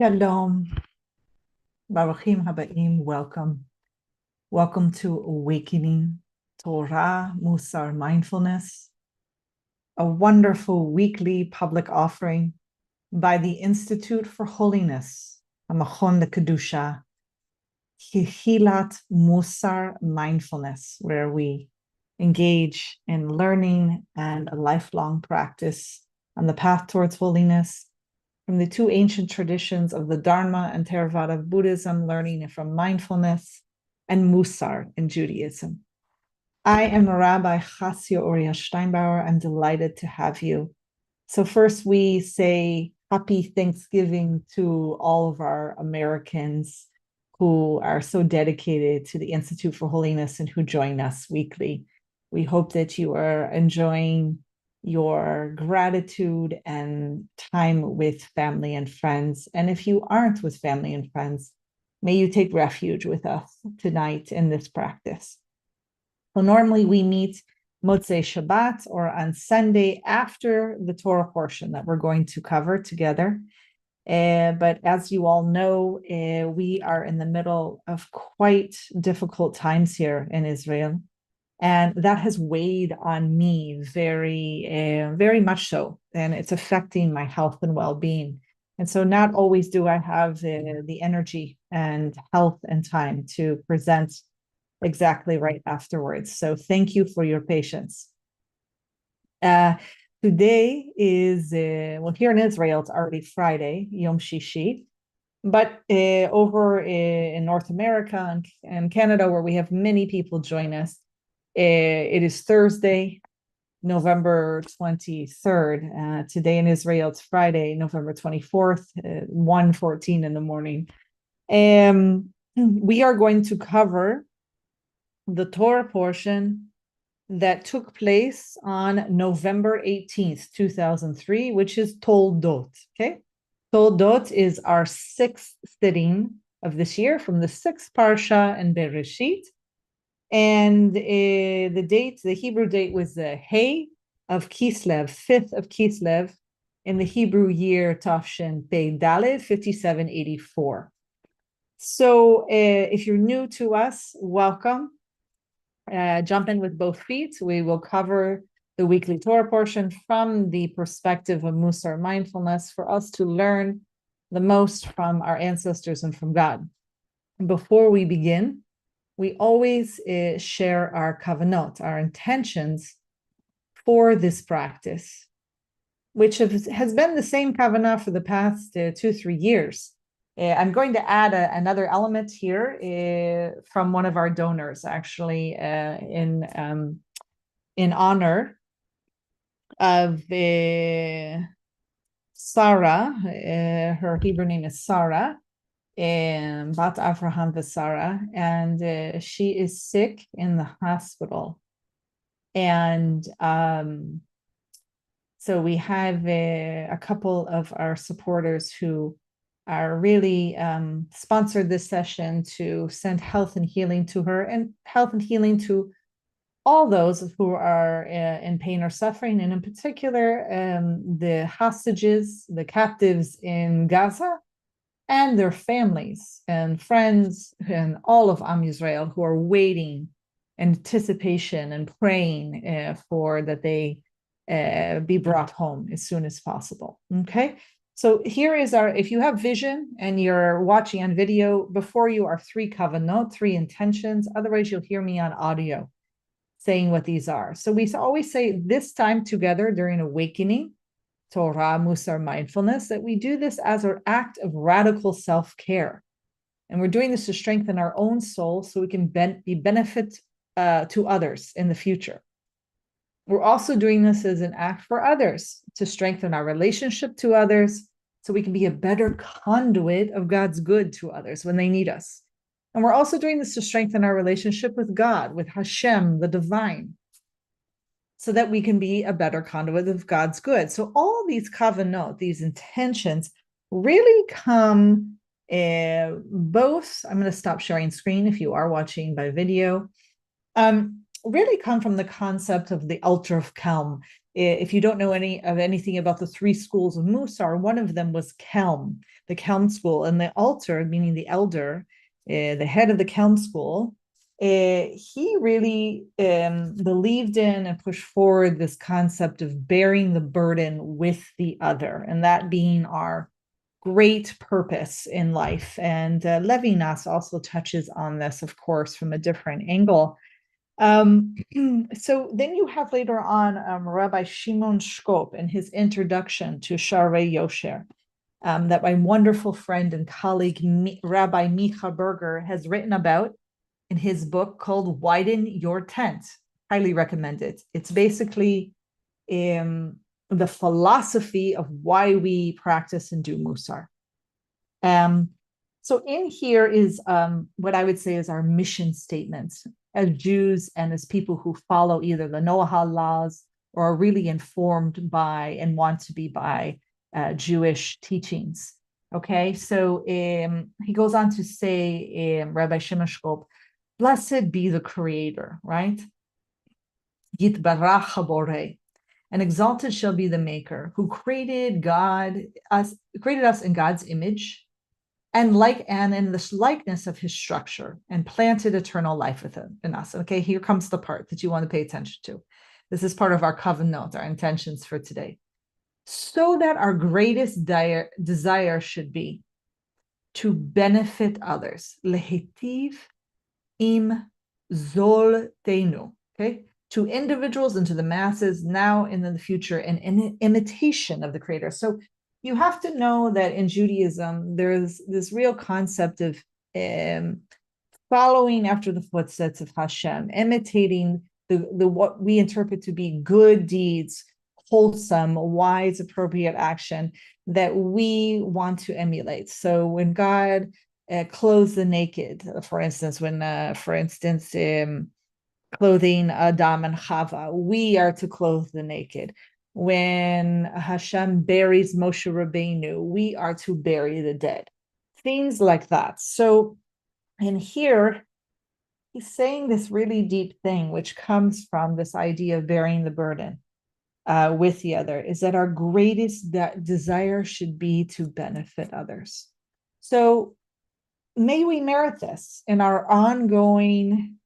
Shalom, Baruchim Habaim, welcome. Welcome to Awakening Torah Mussar Mindfulness, a wonderful weekly public offering by the Institute for Holiness, Hamachon LeKedusha, Kehilat Mussar Mindfulness, where we engage in learning and a lifelong practice on the path towards holiness from the two ancient traditions of the Dharma and Theravada Buddhism, learning from mindfulness and Mussar in Judaism. I am Rabbi Chasya Uriah Steinbauer. I'm delighted to have you. So first we say happy Thanksgiving to all of our Americans who are so dedicated to the Institute for Holiness and who join us weekly. We hope that you are enjoying your gratitude and time with family and friends. And if you aren't with family and friends, may you take refuge with us tonight in this practice. So normally we meet Motzei Shabbat or on Sunday after the Torah portion that we're going to cover together. But as you all know, we are in the middle of quite difficult times here in Israel. And that has weighed on me very much so. And it's affecting my health and well-being. And so not always do I have the energy and health and time to present exactly right afterwards. So thank you for your patience. Today is, well, here in Israel, it's already Friday, Yom Shishi. But over in North America and Canada, where we have many people join us, it is Thursday, November 23rd. Today in Israel, it's Friday, November 24th, 1:14 in the morning. We are going to cover the Torah portion that took place on November 18th, 2003, which is Toldot, okay? Toldot is our sixth sitting of this year from the sixth parsha in Bereshit. And the date, the Hebrew date was the Hay of Kislev, 5th of Kislev, in the Hebrew year Tafshin Pei Daled, 5784. So if you're new to us, welcome. Jump in with both feet. We will cover the weekly Torah portion from the perspective of Mussar mindfulness for us to learn the most from our ancestors and from God. Before we begin, we always share our kavanot, our intentions for this practice, which has been the same kavanah for the past 2-3 years. I'm going to add another element here from one of our donors, actually, in honor of Sarah. Her Hebrew name is Sarah. Bat Avraham Vasara, and she is sick in the hospital. And so we have a couple of our supporters who are really sponsored this session to send health and healing to her, and health and healing to all those who are in pain or suffering, and in particular the hostages, the captives in Gaza, and their families and friends and all of Am Yisrael who are waiting, anticipation and praying for that they be brought home as soon as possible. Okay, so here is our, if you have vision and you're watching on video, before you are 3 kavanot, 3 intentions, otherwise you'll hear me on audio saying what these are. So we always say this time together during awakening, Torah Mussar Mindfulness, that we do this as an act of radical self-care. And we're doing this to strengthen our own soul so we can be benefit to others in the future. We're also doing this as an act for others to strengthen our relationship to others so we can be a better conduit of God's good to others when they need us. And we're also doing this to strengthen our relationship with God, with Hashem, the divine, so that we can be a better conduit of God's good. So all these kavanot, these intentions, really come both, I'm going to stop sharing screen if you are watching by video, really come from the concept of the altar of calm. If you don't know anything about the three schools of Mussar, one of them was Kelm, the Kelm school, and the altar, meaning the elder, the head of the Kelm school, he really believed in and pushed forward this concept of bearing the burden with the other, and that being our great purpose in life. And Levinas also touches on this, of course, from a different angle. So then you have later on Rabbi Shimon Shkop in his introduction to Sharei Yosher, that my wonderful friend and colleague Rabbi Micha Berger has written about in his book called Widen Your Tent. Highly recommend it. It's basically the philosophy of why we practice and do Mussar. So in here is what I would say is our mission statements as Jews and as people who follow either the Noah laws or are really informed by and want to be by Jewish teachings. Okay, so he goes on to say, Rabbi Shimon Shkop, blessed be the Creator, right? Yitbarach haborei, and exalted shall be the Maker, who created us in God's image, and in the likeness of His structure, and planted eternal life within us. Okay, here comes the part that you want to pay attention to. This is part of our kavanot, our intentions for today. So that our greatest desire should be to benefit others. Lehitiv im zolteinu. Okay, to individuals and to the masses now and in the future, and in imitation of the Creator. So you have to know that in Judaism, there's this real concept of following after the footsteps of Hashem, imitating the what we interpret to be good deeds, wholesome, wise, appropriate action that we want to emulate. So when God clothes the naked, for instance, clothing Adam and Chava, we are to clothe the naked. When Hashem buries Moshe Rabbeinu, we are to bury the dead. Things like that. So in here, he's saying this really deep thing, which comes from this idea of bearing the burden with the other, is that our greatest desire should be to benefit others. So may we merit this in our ongoing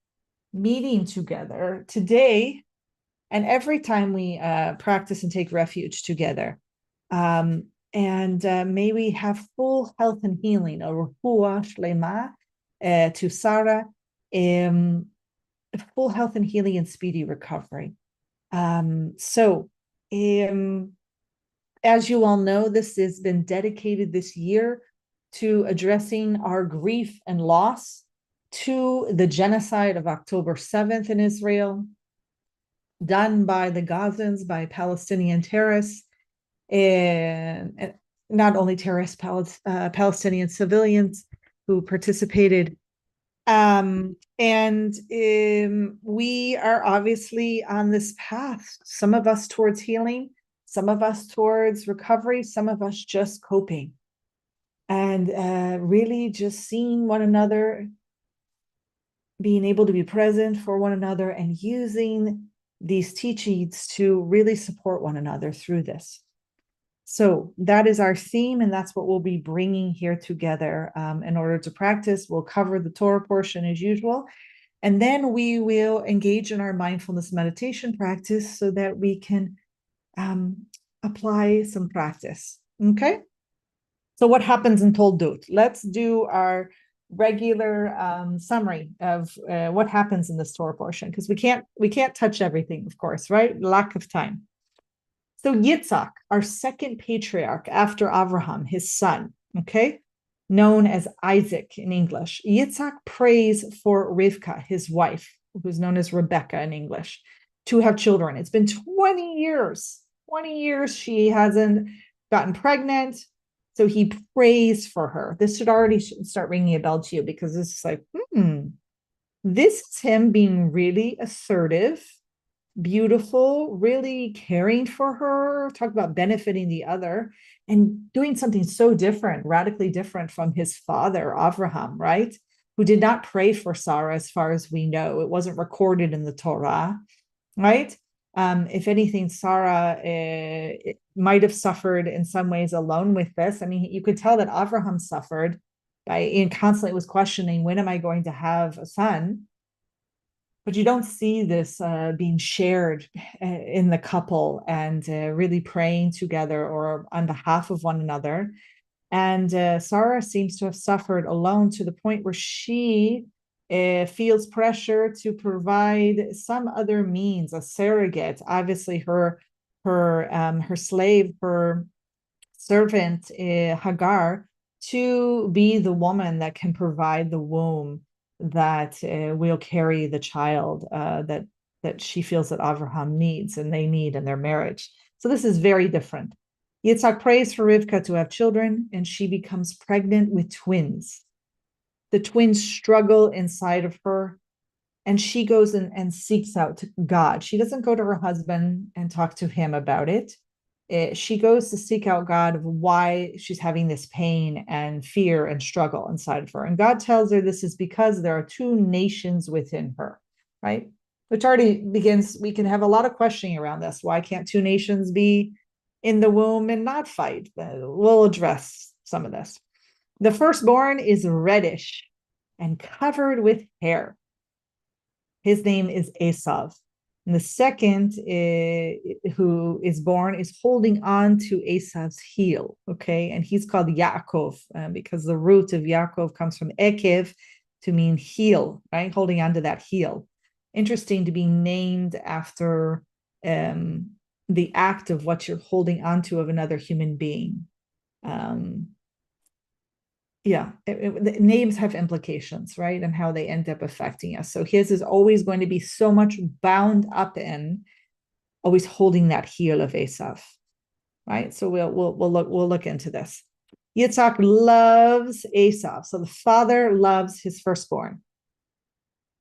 meeting together today, and every time we practice and take refuge together. And may we have full health and healing, a refuah shlema to Sarah, full health and healing and speedy recovery. So as you all know, this has been dedicated this year to addressing our grief and loss to the genocide of October 7th in Israel, done by the Gazans, by Palestinian terrorists, and not only terrorists, Palestinian civilians who participated. We are obviously on this path, some of us towards healing, some of us towards recovery, some of us just coping, and really just seeing one another, being able to be present for one another, and using these teachings to really support one another through this. So that is our theme, and that's what we'll be bringing here together in order to practice. We'll cover the Torah portion as usual, and then we will engage in our mindfulness meditation practice so that we can apply some practice. Okay? So what happens in Toldot? Let's do our regular summary of what happens in this Torah portion, because we can't touch everything, of course, right? Lack of time. So Yitzhak, our second patriarch after Abraham, his son, okay, known as Isaac in English. Yitzhak prays for Rivka, his wife, who's known as Rebecca in English, to have children. It's been 20 years. 20 years she hasn't gotten pregnant. So he prays for her. This should already start ringing a bell to you, because this is like, this is him being really assertive, beautiful, really caring for her, talk about benefiting the other, and doing something so different, radically different from his father, Abraham, right? Who did not pray for Sarah, as far as we know. It wasn't recorded in the Torah, right? If anything, Sarah might have suffered in some ways alone with this. I mean, you could tell that Avraham suffered and constantly was questioning, when am I going to have a son? But you don't see this being shared in the couple and really praying together or on behalf of one another. And Sarah seems to have suffered alone to the point where she feels pressure to provide some other means, a surrogate. Obviously, her slave, her servant Hagar, to be the woman that can provide the womb that will carry the child that she feels that Avraham needs and they need in their marriage. So this is very different. Yitzhak prays for Rivka to have children, and she becomes pregnant with twins. The twins struggle inside of her, and she goes and seeks out God. She doesn't go to her husband and talk to him about it. She goes to seek out God of why she's having this pain and fear and struggle inside of her. And God tells her this is because there are two nations within her, right? Which already begins, we can have a lot of questioning around this. Why can't two nations be in the womb and not fight? We'll address some of this. The firstborn is reddish and covered with hair. His name is Esav. And the second who is born is holding on to Esav's heel, okay? And he's called Yaakov because the root of Yaakov comes from Ekev to mean heel, right? Holding on to that heel. Interesting to be named after the act of what you're holding on to of another human being. The names have implications, right? And how they end up affecting us. So his is always going to be so much bound up in, always holding that heel of Esav, right? So we'll look into this. Yitzhak loves Esav. So the father loves his firstborn.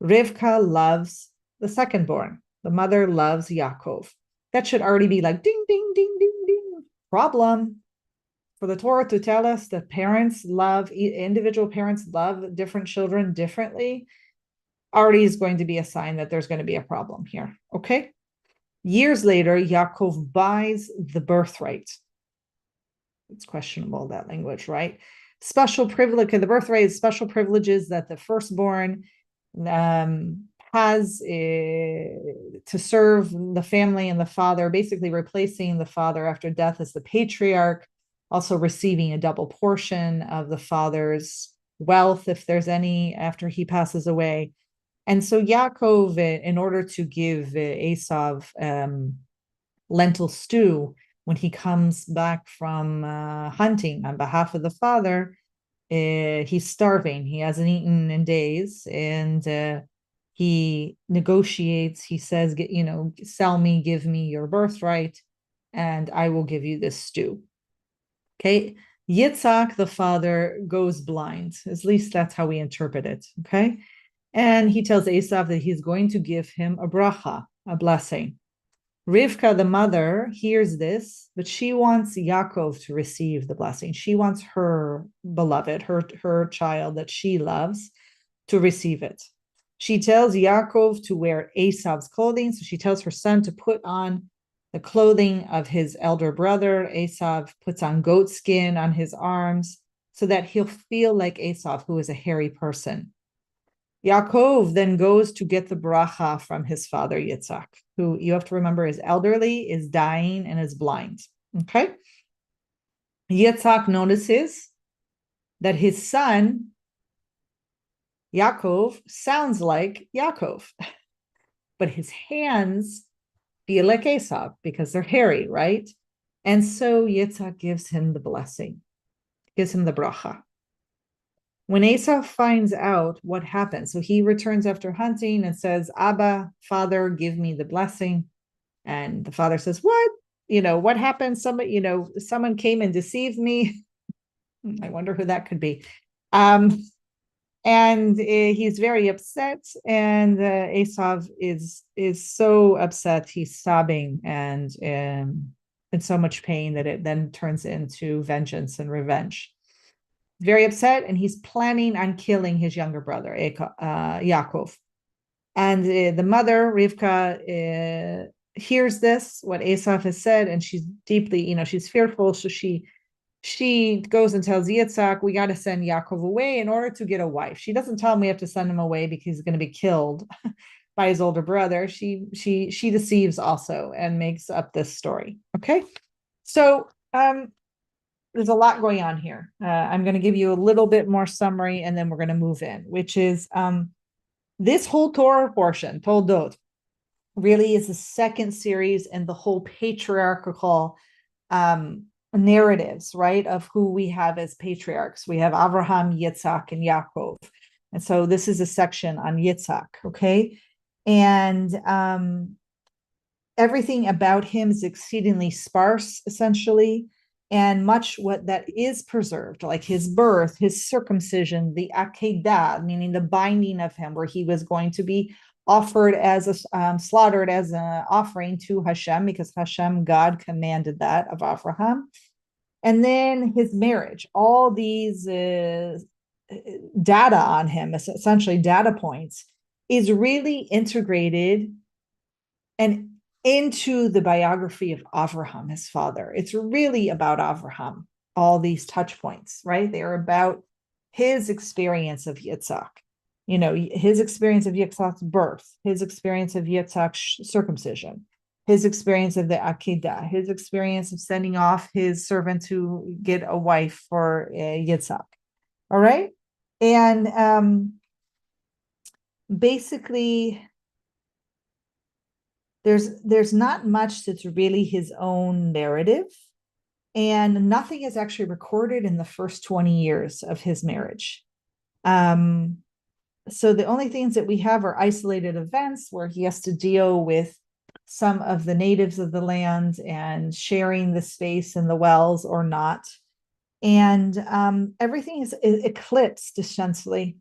Rivka loves the secondborn. The mother loves Yaakov. That should already be like ding, ding, ding, ding, ding. Problem. For the Torah to tell us that individual parents love different children differently, already is going to be a sign that there's going to be a problem here, okay? Years later, Yaakov buys the birthright. It's questionable, that language, right? Special privilege, the birthright is special privileges that the firstborn has to serve the family and the father, basically replacing the father after death as the patriarch, also receiving a double portion of the father's wealth, if there's any, after he passes away. And so Yaakov, in order to give Esav lentil stew, when he comes back from hunting on behalf of the father, he's starving. He hasn't eaten in days, and he negotiates. He says, sell me, give me your birthright, and I will give you this stew. Okay, Yitzhak, the father, goes blind. At least that's how we interpret it. Okay, and he tells Esav that he's going to give him a bracha, a blessing. Rivka, the mother, hears this, but she wants Yaakov to receive the blessing. She wants her beloved, her child that she loves, to receive it. She tells Yaakov to wear Esav's clothing. So she tells her son to put on the clothing of his elder brother. Esav puts on goat skin on his arms so that he'll feel like Esav, who is a hairy person. Yaakov then goes to get the bracha from his father Yitzhak, who you have to remember is elderly, is dying, and is blind. Okay? Yitzhak notices that his son, Yaakov, sounds like Yaakov, but his hands feel like Esav because they're hairy, right? And so Yitzhak gives him the blessing, gives him the bracha. When Esav finds out what happened, so he returns after hunting and says, Abba, father, give me the blessing. And the father says, what? What happened? Someone came and deceived me. I wonder who that could be. And he's very upset, and Esav is so upset, he's sobbing and in so much pain that it then turns into vengeance and revenge. Very upset, and he's planning on killing his younger brother, Yaakov. And the mother, Rivka, hears this, what Esav has said, and she's deeply, she's fearful. So she goes and tells Yitzhak, we got to send Yaakov away in order to get a wife. She doesn't tell him we have to send him away because he's going to be killed by his older brother. She deceives also and makes up this story. Okay, so there's a lot going on here. I'm going to give you a little bit more summary, and then we're going to move in, which is this whole Torah portion, Toldot, really is the second series in the whole patriarchal narratives, right, of who we have as patriarchs. We have Abraham, Yitzhak, and Yaakov. And so this is a section on Yitzhak, okay? And everything about him is exceedingly sparse, essentially, and much what that is preserved, like his birth, his circumcision, the akedah, meaning the binding of him, where he was going to be offered as a slaughtered as an offering to Hashem, because Hashem, God, commanded that of Abraham. And then his marriage, all these data on him, essentially data points, is really integrated and into the biography of Avraham, his father. It's really about Avraham, all these touch points, right? They're about his experience of Yitzhak, his experience of Yitzhak's birth, his experience of Yitzhak's circumcision, his experience of the Akedah, his experience of sending off his servant to get a wife for Yitzhak. All right? And basically, there's not much that's really his own narrative, and nothing is actually recorded in the first 20 years of his marriage. So the only things that we have are isolated events where he has to deal with some of the natives of the land and sharing the space in the wells or not. And everything is eclipsed essentially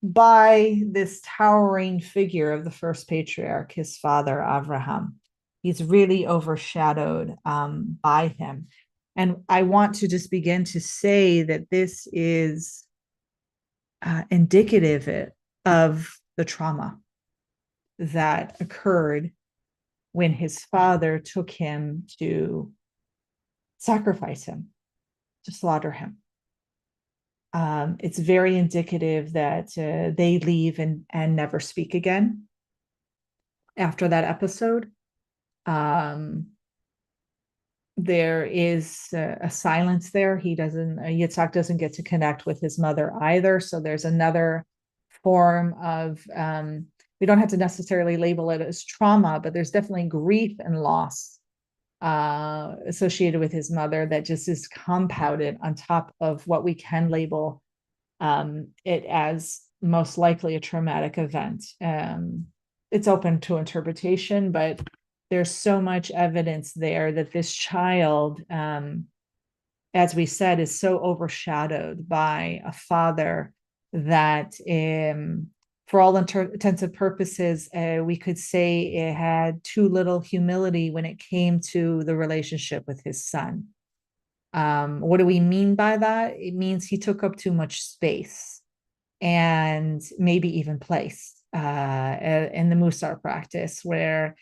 by this towering figure of the first patriarch, his father, Avraham. He's really overshadowed by him. And I want to just begin to say that this is indicative of the trauma that occurred when his father took him to sacrifice him, to slaughter him. It's very indicative that they leave and never speak again after that episode. There is a silence there. Yitzhak doesn't get to connect with his mother either. So there's another form of, we don't have to necessarily label it as trauma, but there's definitely grief and loss associated with his mother that just is compounded on top of what we can label it as most likely a traumatic event. It's open to interpretation, but there's so much evidence there that this child, as we said, is so overshadowed by a father that for all intents and purposes, we could say it had too little humility when it came to the relationship with his son. What do we mean by that? It means he took up too much space and maybe even place in the Mussar practice, where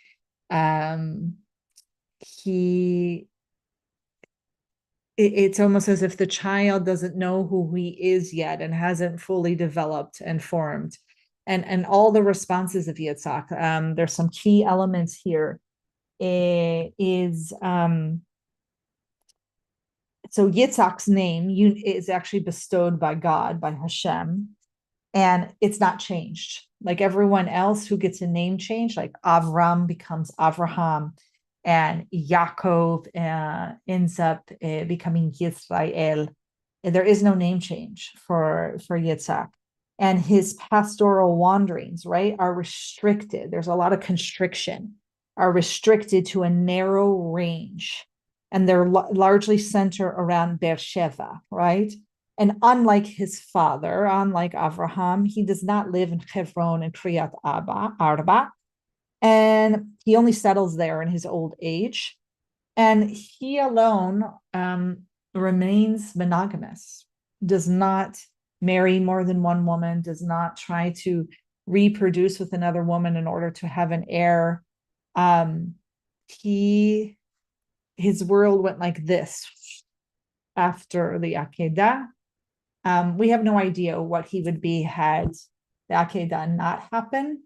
it's almost as if the child doesn't know who he is yet and hasn't fully developed and formed. And all the responses of Yitzhak, there's some key elements here. So Yitzhak's name is actually bestowed by God, by Hashem, and it's not changed. Like everyone else who gets a name change, like Avram becomes Avraham, and Yaakov ends up becoming Yisrael. There is no name change for Yitzhak. And his pastoral wanderings, right, are restricted. There's a lot of constriction, are restricted to a narrow range. And they're largely centered around Beersheba, right? And unlike his father, unlike Avraham, he does not live in Hebron and Kiryat Arba. And he only settles there in his old age. And he alone remains monogamous, does not marry more than one woman, does not try to reproduce with another woman in order to have an heir. And his world went like this after the Akedah. We have no idea what he would be had the Akedah not happen.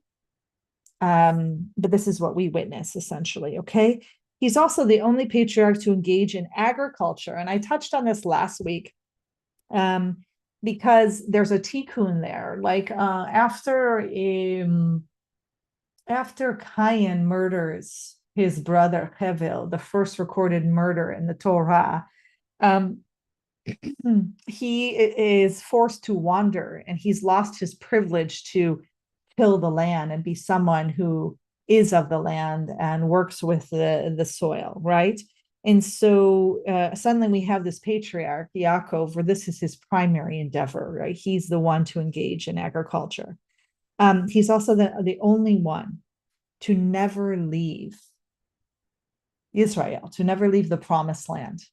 But this is what we witness, essentially, okay? He's also the only patriarch to engage in agriculture. And I touched on this last week because there's a tikkun there. Like after Cain murders his brother Hevel, the first recorded murder in the Torah, he is forced to wander, and he's lost his privilege to till the land and be someone who is of the land and works with the soil, right? And so suddenly we have this patriarch, Yaakov, where this is his primary endeavor, right? He's the one to engage in agriculture. He's also the only one to never leave Israel, to never leave the promised land.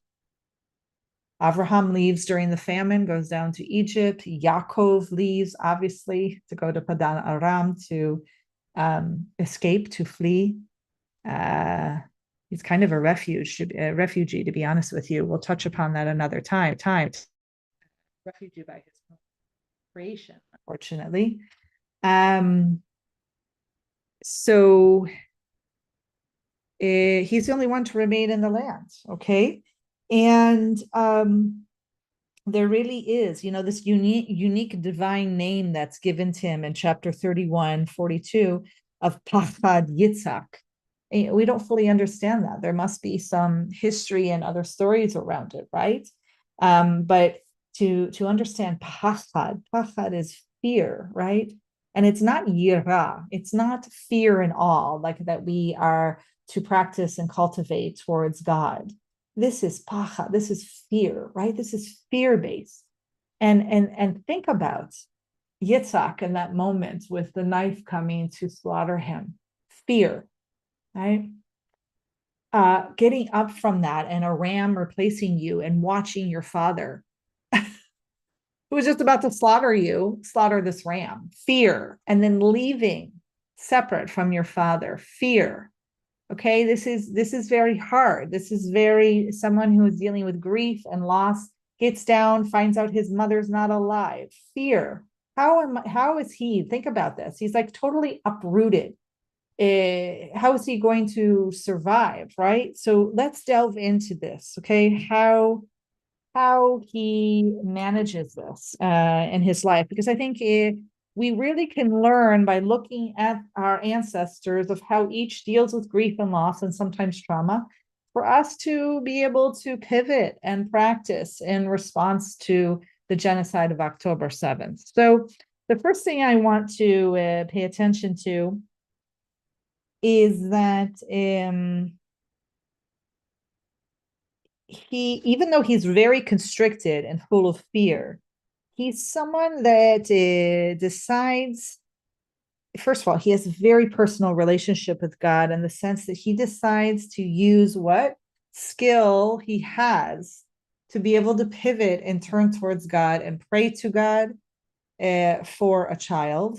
Abraham leaves during the famine, goes down to Egypt. Yaakov leaves, obviously, to go to Padan Aram to escape, to flee. He's kind of a refugee, to be honest with you. We'll touch upon that another time. Refugee by his own creation, unfortunately. So he's the only one to remain in the land, okay? And there really is, this unique divine name that's given to him in chapter 31:42 of Pachad Yitzhak. We don't fully understand that. There must be some history and other stories around it, right? But to understand Pachad is fear, right? And it's not yira, it's not fear and awe like that we are to practice and cultivate towards God. This is pacha, this is fear, right? This is fear-based. And think about Yitzhak in that moment with the knife coming to slaughter him. Fear, right? Getting up from that and a ram replacing you and watching your father who was just about to slaughter this ram. Fear. And then leaving separate from your father. Fear. Okay, this is very hard. This is someone who is dealing with grief and loss, gets down, finds out his mother's not alive. Fear. How is he? Think about this. He's like totally uprooted. How is he going to survive, right? So let's delve into this, okay? How he manages this in his life, because I think we really can learn by looking at our ancestors of how each deals with grief and loss and sometimes trauma, for us to be able to pivot and practice in response to the genocide of October 7th. So the first thing I want to pay attention to is that even though he's very constricted and full of fear, he's someone that decides, first of all, he has a very personal relationship with God in the sense that he decides to use what skill he has to be able to pivot and turn towards God and pray to God for a child.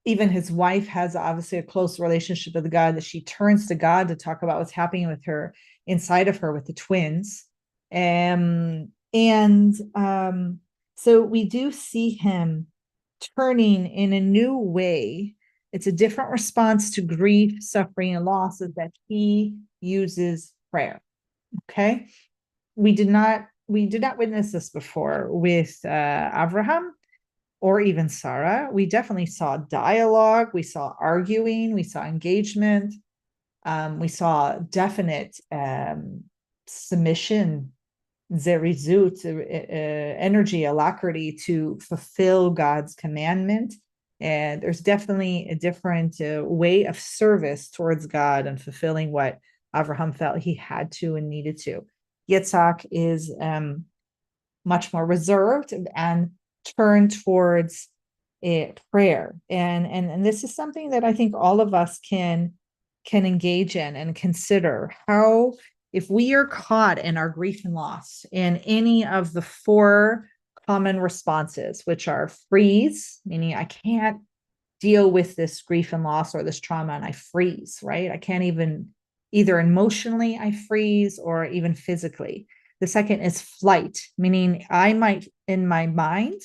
Even his wife has obviously a close relationship with God, that she turns to God to talk about what's happening with her, inside of her, with the twins. So we do see him turning in a new way. It's a different response to grief, suffering, and loss, is that he uses prayer. Okay, we did not witness this before with Abraham or even Sarah. We definitely saw dialogue, we saw arguing, we saw engagement, we saw definite submission, zerizut, energy, alacrity to fulfill God's commandment. And there's definitely a different way of service towards God and fulfilling what Abraham felt he had to and needed to. Yitzhak is much more reserved and turn towards prayer. And this is something that I think all of us can engage in and consider. How, if we are caught in our grief and loss in any of the 4 common responses, which are freeze, meaning I can't deal with this grief and loss or this trauma, and I freeze, right? I can't even, either emotionally I freeze or even physically. The second is flight, meaning I might, in my mind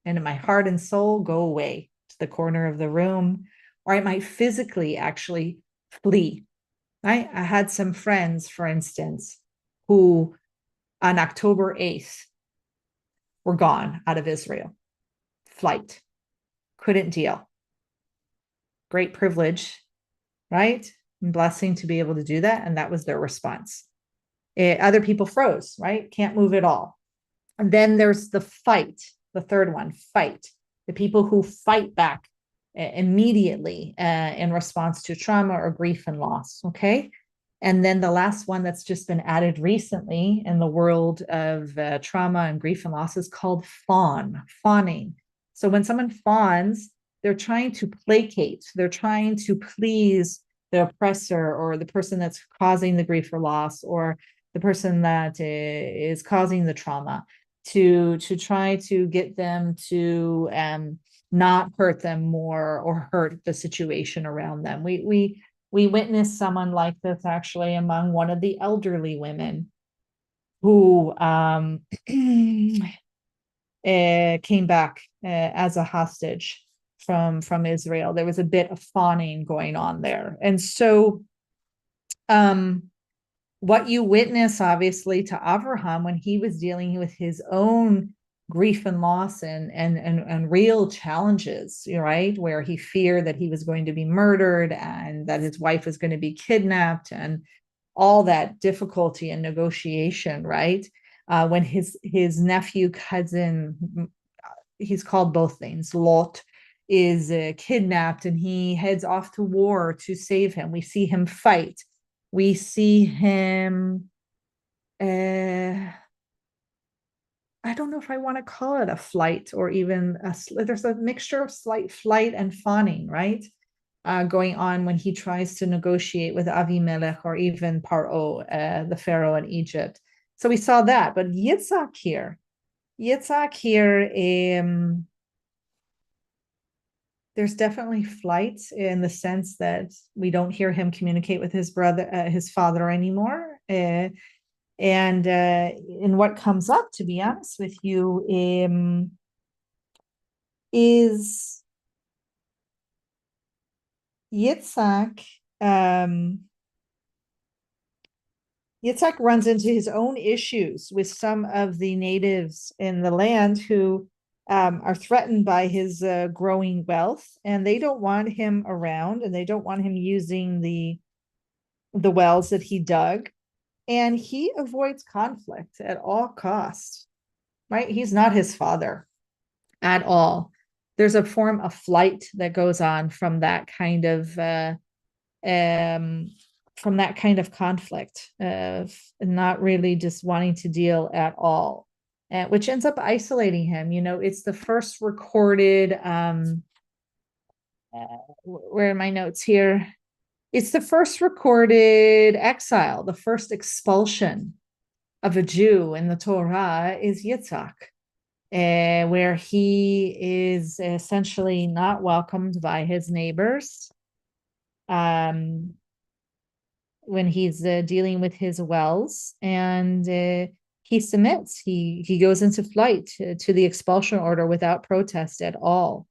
and in my heart and soul, go away to the corner of the room, or I might physically actually flee. Right? I had some friends, for instance, who on October 8th were gone out of Israel. Flight. Couldn't deal. Great privilege, right? And blessing to be able to do that. And that was their response. Other people froze, right? Can't move at all. And then there's the fight, the third one, fight. The people who fight back immediately in response to trauma or grief and loss, okay? And then the last one that's just been added recently in the world of trauma and grief and loss is called fawning. So when someone fawns, they're trying to placate, they're trying to please the oppressor or the person that's causing the grief or loss, or the person that is causing the trauma, to try to get them to not hurt them more or hurt the situation around them. We witnessed someone like this actually among one of the elderly women who came back as a hostage from Israel. There was a bit of fawning going on there. And so what you witness, obviously, to Avraham when he was dealing with his own grief and loss and real challenges, right? Where he feared that he was going to be murdered and that his wife was going to be kidnapped and all that difficulty and negotiation, right? When his nephew, cousin, he's called both things, Lot, is kidnapped and he heads off to war to save him. We see him fight. We see him, I don't know if I want to call it a flight or even there's a mixture of slight flight and fawning, right? Going on when he tries to negotiate with Avimelech or even Paro, the Pharaoh in Egypt. So we saw that, but Yitzhak here, there's definitely flight in the sense that we don't hear him communicate with his brother, his father anymore. And what comes up, to be honest with you, is Yitzhak. Yitzhak runs into his own issues with some of the natives in the land who are threatened by his growing wealth, and they don't want him around, and they don't want him using the wells that he dug, and he avoids conflict at all costs, right? He's not his father at all. There's a form of flight that goes on from that kind of conflict of not really just wanting to deal at all. Which ends up isolating him. It's the first recorded, where are my notes here? It's the first recorded exile, the first expulsion of a Jew in the Torah is Yitzhak, where he is essentially not welcomed by his neighbors when he's dealing with his wells, and he submits. He goes into flight to the expulsion order without protest at all.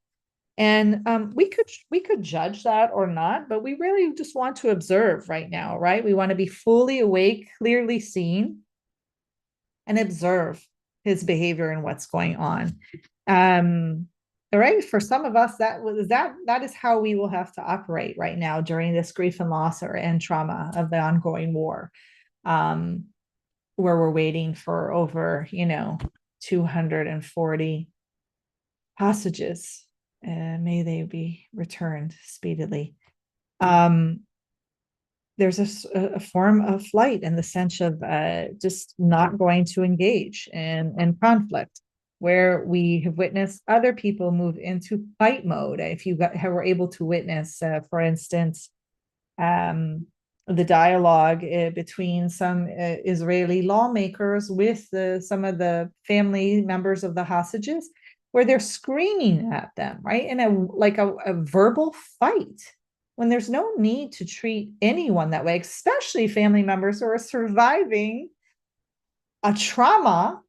And we could judge that or not, but we really just want to observe right now, right? We want to be fully awake, clearly seen, and observe his behavior and what's going on. All right, for some of us, that is how we will have to operate right now during this grief and loss and trauma of the ongoing war. Where we're waiting for over 240 hostages. May they be returned speedily. There's a form of flight in the sense of just not going to engage in conflict, where we have witnessed other people move into fight mode. If you were able to witness, for instance, the dialogue between some Israeli lawmakers with some of the family members of the hostages, where they're screaming at them, right? In a verbal fight, when there's no need to treat anyone that way, especially family members who are surviving a trauma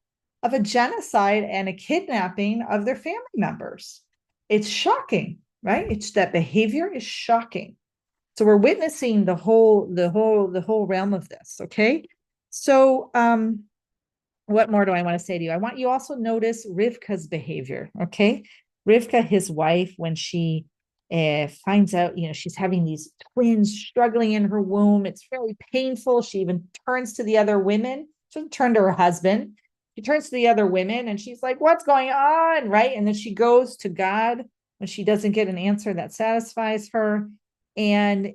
of a genocide and a kidnapping of their family members. It's shocking, right? It's that behavior is shocking. So we're witnessing the whole realm of this. Okay. So what more do I want to say to you? I want you also notice Rivka's behavior. Okay. Rivka, his wife, when she finds out, she's having these twins struggling in her womb. It's very painful. She even turns to the other women. She doesn't turn to her husband. She turns to the other women and she's like, what's going on? Right. And then she goes to God when she doesn't get an answer that satisfies her. And,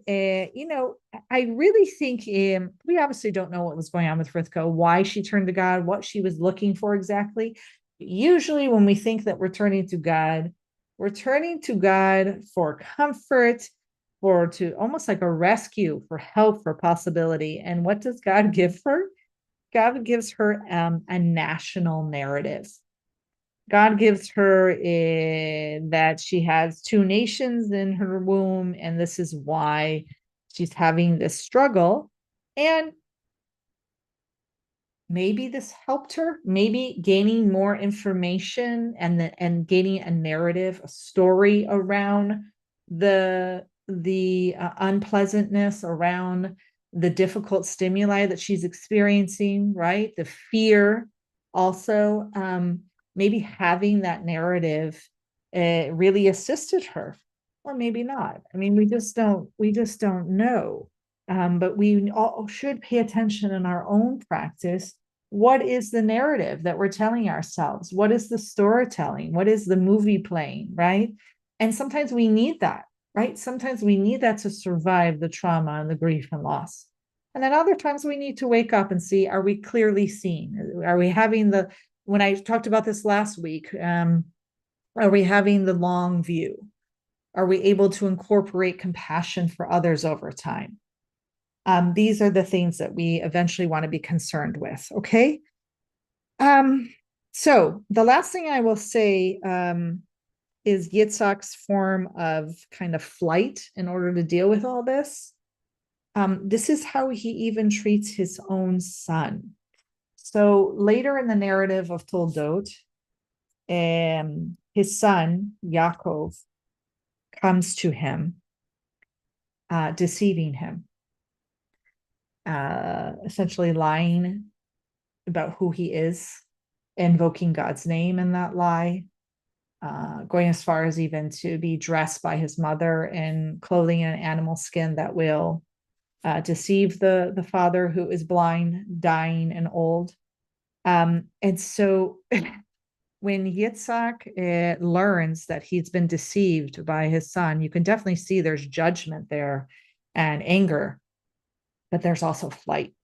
I really think we obviously don't know what was going on with Rivka, why she turned to God, what she was looking for exactly. Usually when we think that we're turning to God for comfort, to almost like a rescue, for help, for possibility. And what does God give her? God gives her a national narrative. God gives her that she has two nations in her womb, and this is why she's having this struggle. And maybe this helped her, maybe gaining more information and gaining a narrative, a story around the unpleasantness, around the difficult stimuli that she's experiencing, right? The fear also. Maybe having that narrative really assisted her, or maybe not. I mean, we just don't know. But we all should pay attention in our own practice. What is the narrative that we're telling ourselves? What is the storytelling? What is the movie playing, right? And sometimes we need that, right? Sometimes we need that to survive the trauma and the grief and loss. And then other times we need to wake up and see, are we clearly seen? Are we having when I talked about this last week, are we having the long view? Are we able to incorporate compassion for others over time? These are the things that we eventually want to be concerned with. Okay. So the last thing I will say is Yitzhak's form of kind of flight in order to deal with all this. This is how he even treats his own son. So later in the narrative of Toldot, his son, Yaakov, comes to him, deceiving him, essentially lying about who he is, invoking God's name in that lie, going as far as even to be dressed by his mother in clothing in an animal skin that will deceive the father who is blind, dying, and old. And so when Yitzhak learns that he's been deceived by his son, you can definitely see there's judgment there and anger, but there's also flight.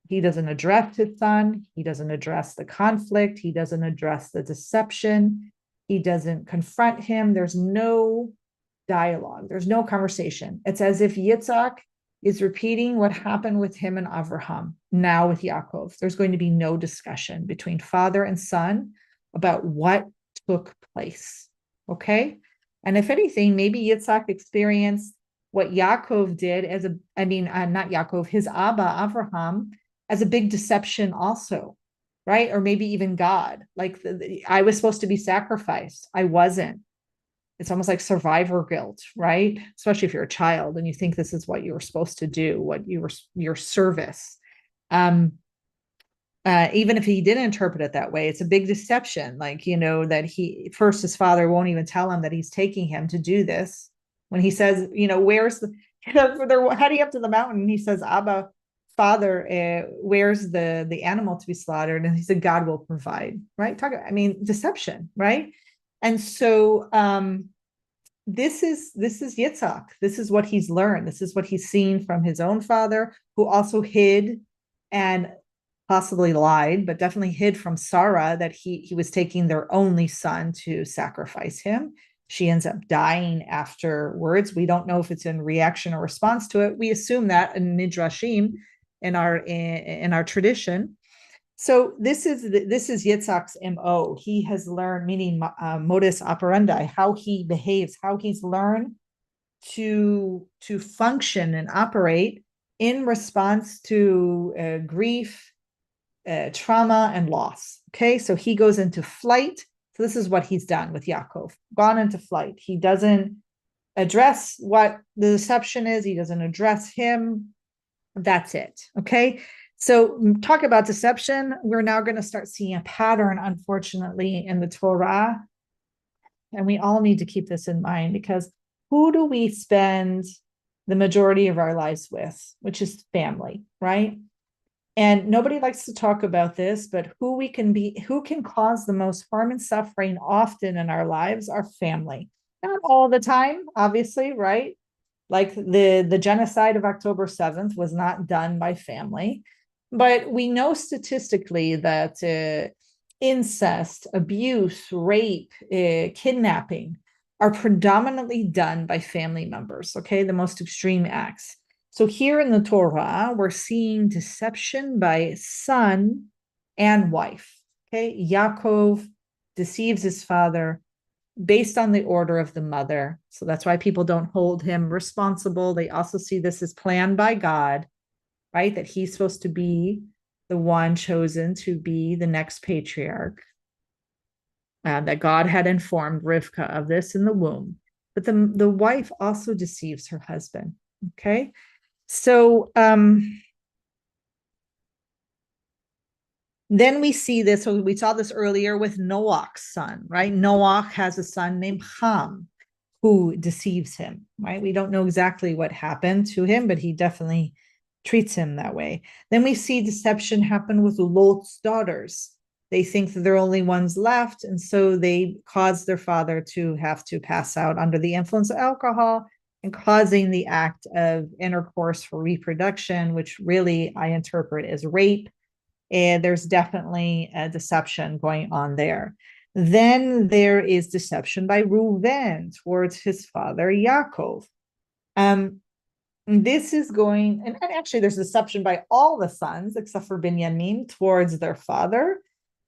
He doesn't address his son. He doesn't address the conflict. He doesn't address the deception. He doesn't confront him. There's no dialogue. There's no conversation. It's as if Yitzhak is repeating what happened with him and Avraham, now with Yaakov. There's going to be no discussion between father and son about what took place, okay? And if anything, maybe Yitzhak experienced what Yaakov did not Yaakov, his Abba, Avraham, as a big deception also, right? Or maybe even God, like I was supposed to be sacrificed. I wasn't. It's almost like survivor guilt, right? Especially if you're a child and you think this is what you were supposed to do, your service. Even if he didn't interpret it that way, it's a big deception. Like, that his father won't even tell him that he's taking him to do this. When he says, where's they're heading up to the mountain, and he says, Abba, Father, where's the animal to be slaughtered? And he said, God will provide, right? Deception, right? And so this is Yitzhak. This is what he's learned. This is what he's seen from his own father, who also hid and possibly lied, but definitely hid from Sarah that he was taking their only son to sacrifice him. She ends up dying afterwards. We don't know if it's in reaction or response to it. We assume that in Midrashim, in our tradition. So this is Yitzhak's MO. He has learned, meaning modus operandi, how he behaves, how he's learned to function and operate in response to grief, trauma, and loss. Okay, so he goes into flight. So this is what he's done with Yaakov, gone into flight. He doesn't address what the deception is. He doesn't address him. That's it. Okay. So talk about deception. We're now going to start seeing a pattern, unfortunately, in the Torah. And we all need to keep this in mind, because who do we spend the majority of our lives with? Which is family, right? And nobody likes to talk about this, but who can cause the most harm and suffering often in our lives are family. Not all the time, obviously, right? Like the genocide of October 7th was not done by family, but we know statistically that incest, abuse, rape, kidnapping are predominantly done by family members, okay? The most extreme acts. So here in the Torah, we're seeing deception by son and wife, okay? Yaakov deceives his father based on the order of the mother. So that's why people don't hold him responsible. They also see this as planned by God, right? That he's supposed to be the one chosen to be the next patriarch. That God had informed Rivka of this in the womb. But the wife also deceives her husband. Okay. So then we see this. So we saw this earlier with Noach's son, right? Noach has a son named Ham, who deceives him, right? We don't know exactly what happened to him, but he definitely treats him that way. Then we see deception happen with Lot's daughters. They think that they're only ones left, and so they cause their father to have to pass out under the influence of alcohol and causing the act of intercourse for reproduction, which really I interpret as rape. And there's definitely a deception going on there. Then there is deception by Reuven towards his father Yaakov. This is going, and actually there's deception by all the sons except for Binyamin towards their father.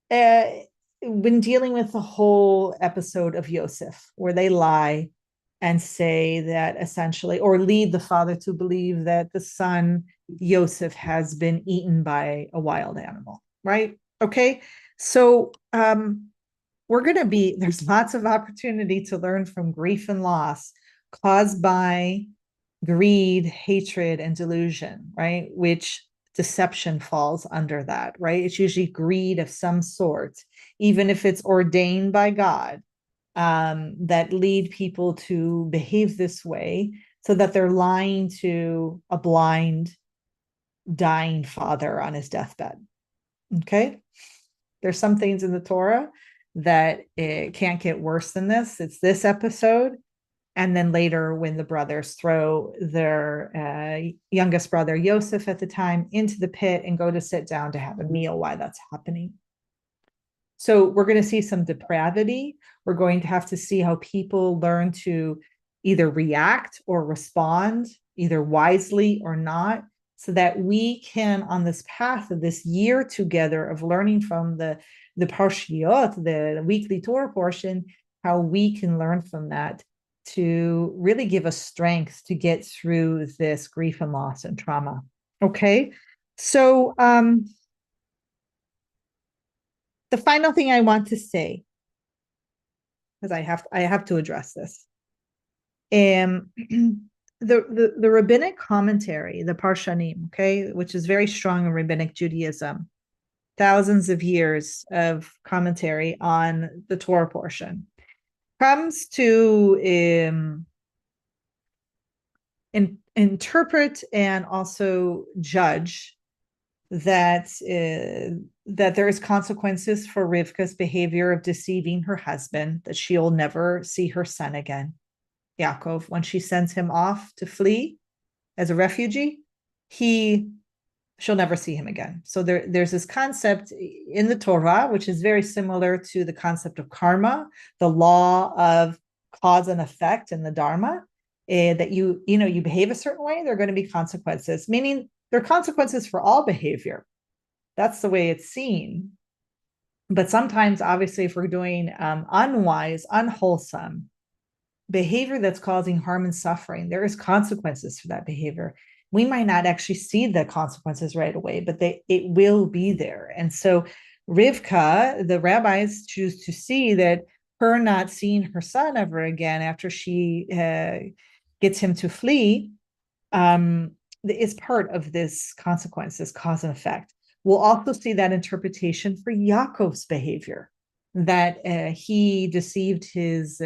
When dealing with the whole episode of Yosef, where they lie and say that essentially, or lead the father to believe that the son Yosef has been eaten by a wild animal, right? Okay, so there's lots of opportunity to learn from grief and loss caused by greed, hatred, and delusion, right? Which deception falls under that, right? It's usually greed of some sort, even if it's ordained by God, that lead people to behave this way so that they're lying to a blind, dying father on his deathbed. Okay? There's some things in the Torah that it can't get worse than this. It's this episode. And then later, when the brothers throw their youngest brother, Yosef, at the time, into the pit and go to sit down to have a meal while that's happening. So we're going to see some depravity. We're going to have to see how people learn to either react or respond, either wisely or not, so that we can, on this path of this year together of learning from the Parshiot, the weekly Torah portion, how we can learn from that to really give us strength to get through this grief and loss and trauma. Okay, so the final thing I want to say, because I have to address this, the rabbinic commentary, the Parshanim, okay, which is very strong in rabbinic Judaism, thousands of years of commentary on the Torah portion, comes to interpret and also judge that there is consequences for Rivka's behavior of deceiving her husband, that she'll never see her son again, Yaakov, when she sends him off to flee as a refugee. She'll never see him again. So there's this concept in the Torah, which is very similar to the concept of karma, the law of cause and effect in the Dharma, that you behave a certain way, there are going to be consequences, meaning there are consequences for all behavior. That's the way it's seen. But sometimes, obviously, if we're doing unwise, unwholesome behavior that's causing harm and suffering, there is consequences for that behavior. We might not actually see the consequences right away, but it will be there. And so Rivka, the rabbis choose to see that her not seeing her son ever again after she gets him to flee is part of this consequence, this cause and effect. We'll also see that interpretation for Yaakov's behavior, that he deceived his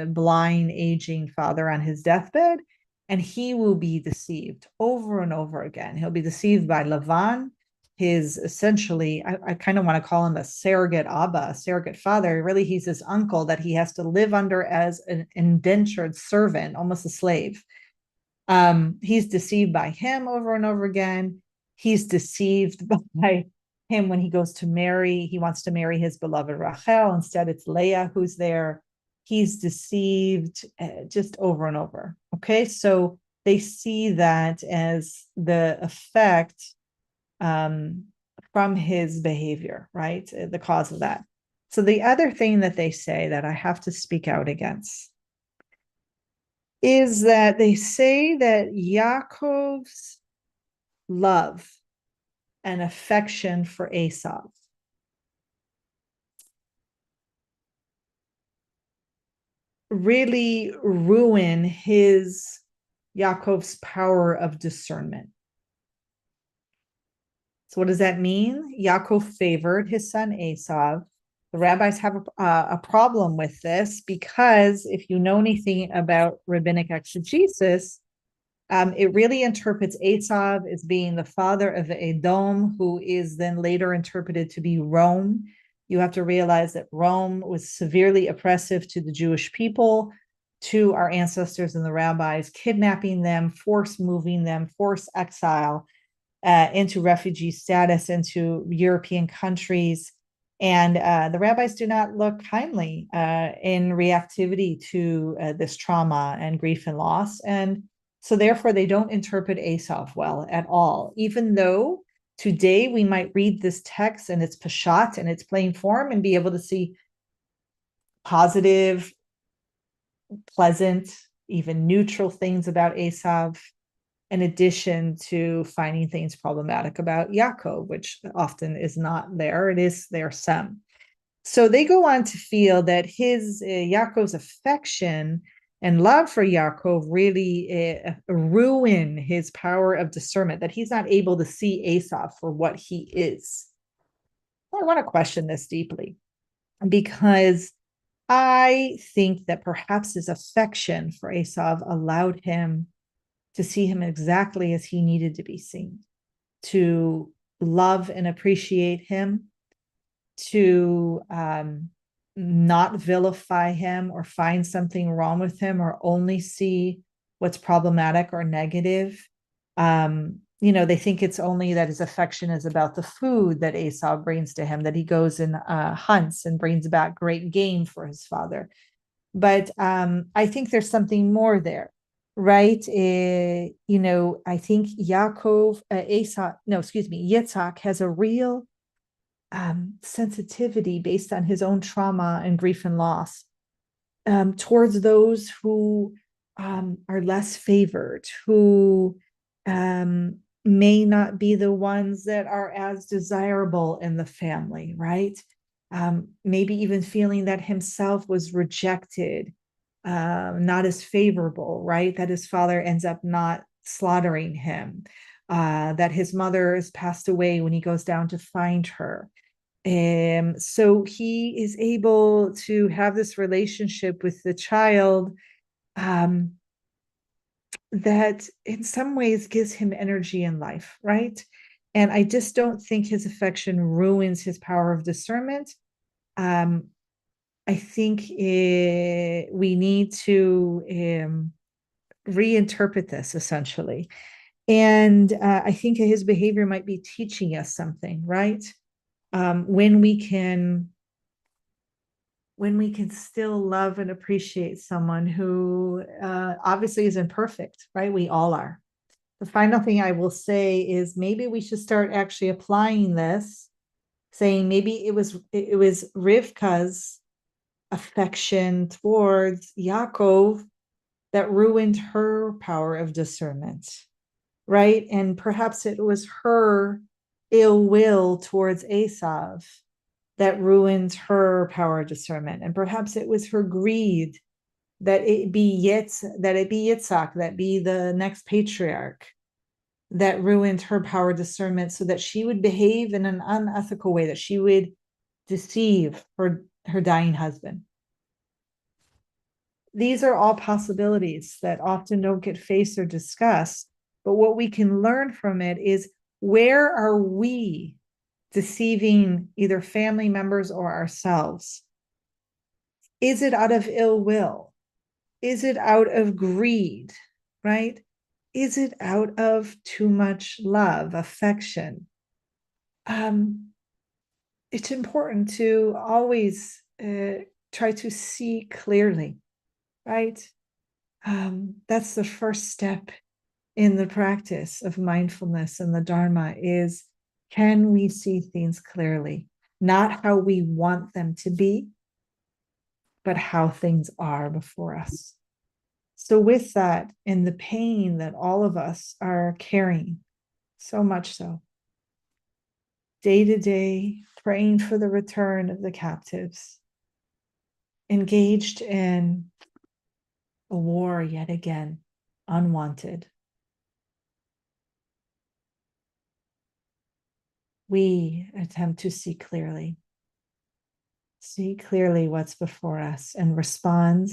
blind, aging father on his deathbed, and he will be deceived over and over again. He'll be deceived by Lavan, his essentially, I kind of want to call him a surrogate Abba, a surrogate father. Really, he's his uncle that he has to live under as an indentured servant, almost a slave. He's deceived by him over and over again. He's deceived by him when he goes to marry. He wants to marry his beloved Rachel. Instead, it's Leah who's there. He's deceived just over and over. Okay, so they see that as the effect from his behavior, right? The cause of that. So the other thing that they say that I have to speak out against is that they say that Yaakov's love and affection for Esau really ruin Yaakov's power of discernment. So what does that mean? Yaakov favored his son Esau. The rabbis have a problem with this because if you know anything about rabbinic exegesis, it really interprets Esau as being the father of Edom, who is then later interpreted to be Rome. You have to realize that Rome was severely oppressive to the Jewish people, to our ancestors and the rabbis, kidnapping them, force moving them, force exile into refugee status into European countries. And the rabbis do not look kindly in reactivity to this trauma and grief and loss. And so therefore, they don't interpret Esau well at all, even though today we might read this text and its pashat and its plain form and be able to see positive, pleasant, even neutral things about Esau, in addition to finding things problematic about Yaakov, which often is not there. It is there some. So they go on to feel that Yaakov's affection and love for Yaakov really ruin his power of discernment, that he's not able to see Esau for what he is. I want to question this deeply because I think that perhaps his affection for Esau allowed him to see him exactly as he needed to be seen, to love and appreciate him, to not vilify him or find something wrong with him or only see what's problematic or negative. They think it's only that his affection is about the food that Esau brings to him, that he goes and hunts and brings back great game for his father. But I think there's something more there, right? I think Yitzhak has a real sensitivity based on his own trauma and grief and loss towards those who are less favored, who may not be the ones that are as desirable in the family, right? Maybe even feeling that himself was rejected, not as favorable, right? That his father ends up not slaughtering him, that his mother has passed away when he goes down to find her. So he is able to have this relationship with the child that in some ways gives him energy in life, right? And I just don't think his affection ruins his power of discernment. I think we need to reinterpret this essentially. And I think his behavior might be teaching us something, right? When we can still love and appreciate someone who obviously is imperfect, right? We all are. the final thing I will say is maybe we should start actually applying this, saying maybe it was Rivka's affection towards Yaakov that ruined her power of discernment, right? And perhaps it was her ill will towards Esav that ruined her power of discernment. And perhaps it was her greed that it be Yitzhak, that be the next patriarch, that ruined her power of discernment, so that she would behave in an unethical way, that she would deceive her dying husband. These are all possibilities that often don't get faced or discussed, but what we can learn from it is, where are we deceiving either family members or ourselves? Is it out of ill will? Is it out of greed, right? Is it out of too much love, affection? It's important to always try to see clearly, right? That's the first step in the practice of mindfulness and the Dharma is, can we see things clearly? Not how we want them to be, but how things are before us. So with that, and the pain that all of us are carrying, so much so, day to day, praying for the return of the captives, engaged in a war yet again, unwanted. We attempt to see clearly what's before us, and respond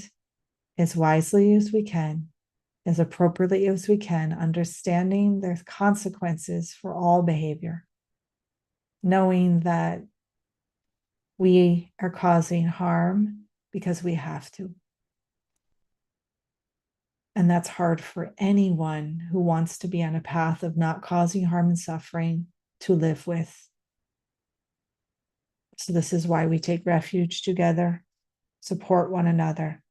as wisely as we can, as appropriately as we can, understanding there's consequences for all behavior, knowing that we are causing harm because we have to. And that's hard for anyone who wants to be on a path of not causing harm and suffering to live with. So this is why we take refuge together, support one another,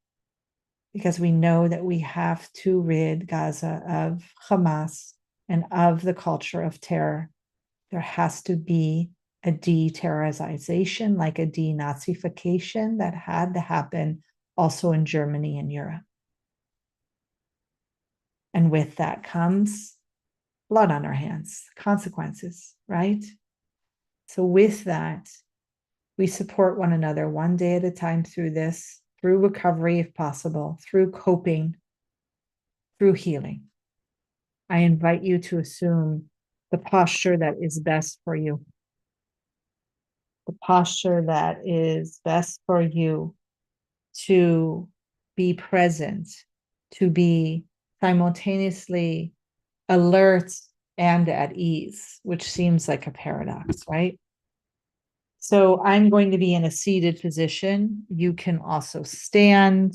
because we know that we have to rid Gaza of Hamas and of the culture of terror. There has to be a de-terrorization, like a denazification that had to happen also in Germany and Europe. And with that comes blood on our hands, consequences, right? So with that, we support one another one day at a time through this, through recovery if possible, through coping, through healing. I invite you to assume the posture that is best for you. The posture that is best for you to be present, to be simultaneously alert and at ease, which seems like a paradox, right? So I'm going to be in a seated position. You can also stand.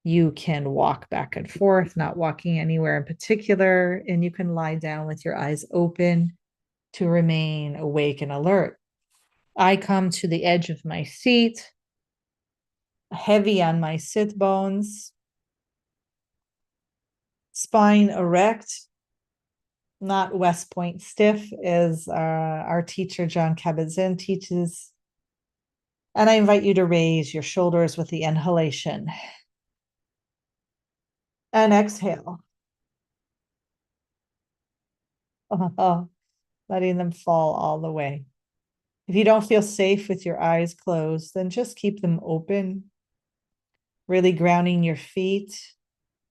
You can walk back and forth, not walking anywhere in particular, and you can lie down with your eyes open to remain awake and alert. I come to the edge of my seat, heavy on my sit bones, spine erect, not West Point stiff, as our teacher John Kabat-Zinn teaches. And I invite you to raise your shoulders with the inhalation. And exhale. Letting them fall all the way. If you don't feel safe with your eyes closed, then just keep them open, really grounding your feet,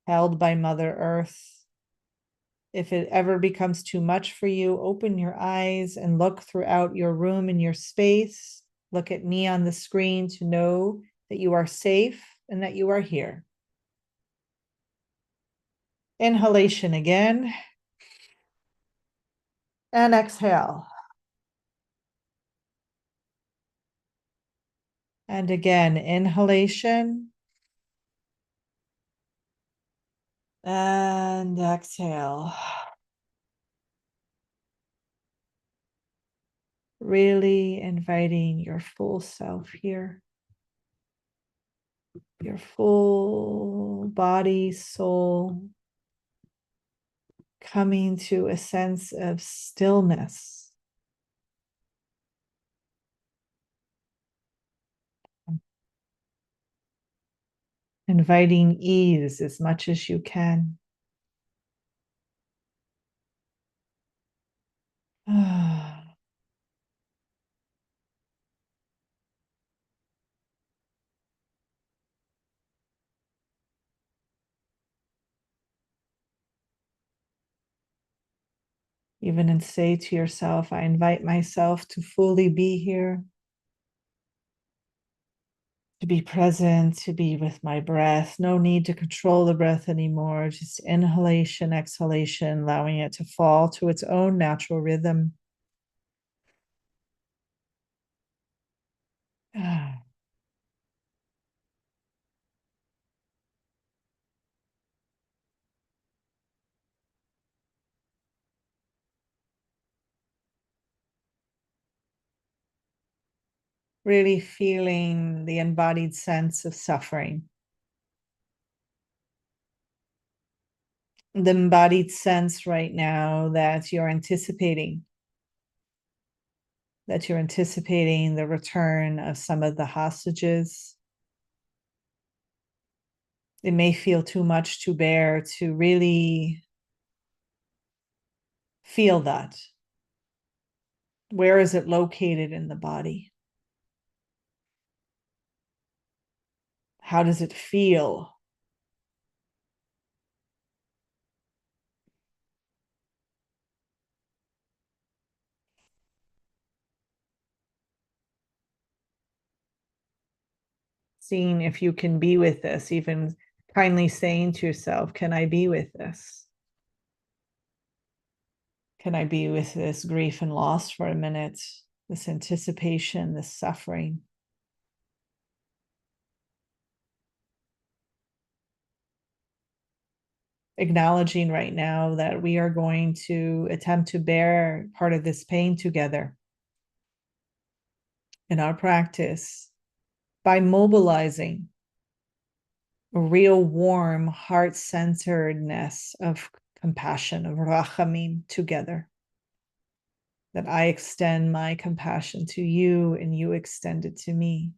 held by Mother Earth. If it ever becomes too much for you, open your eyes and look throughout your room and your space. Look at me on the screen to know that you are safe and that you are here. Inhalation again. And exhale. And again, inhalation. And exhale. Really inviting your full self here. Your full body, soul, coming to a sense of stillness. Inviting ease as much as you can. Even and say to yourself, I invite myself to fully be here, to be present, to be with my breath. No need to control the breath anymore. Just inhalation, exhalation, allowing it to fall to its own natural rhythm. Really feeling the embodied sense of suffering. The embodied sense right now that you're anticipating the return of some of the hostages. It may feel too much to bear to really feel that. Where is it located in the body? How does it feel? Seeing if you can be with this, even kindly saying to yourself, can I be with this? Can I be with this grief and loss for a minute? This anticipation, this suffering. Acknowledging right now that we are going to attempt to bear part of this pain together in our practice by mobilizing a real warm heart-centeredness of compassion, of rachamim together. That I extend my compassion to you and you extend it to me.